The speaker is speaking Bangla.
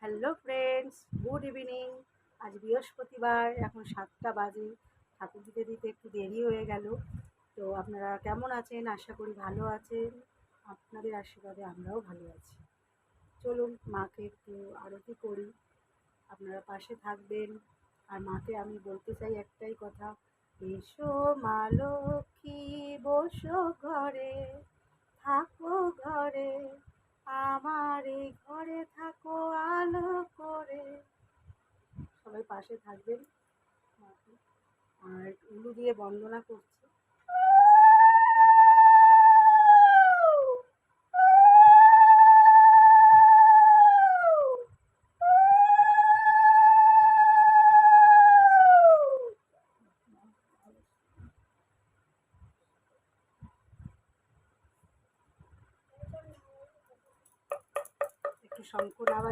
Hello friends, good evening. আজ বৃহস্পতিবার, এখন 7টা বাজে। ঠাকুর দিতে দিতে একটু দেরি হয়ে গেল। তো আপনারা কেমন আছেন? আশা করি ভালো আছেন। আপনাদের আশীর্বাদে আমরাও ভালো আছি। চলুন মাকে একটু আরতি করি, আপনারা পাশে থাকবেন। আর মাকে আমি বলতে চাই একটাই কথা, এসো মা লক্ষ্মী, বসো ঘরে, থাকো ঘরে, আমার এই ঘরে থাকো আলো করে। সবাই পাশে থাকবেন। আর উলু দিয়ে বন্দনা করছি। একটু শঙ্কর আওয়াজ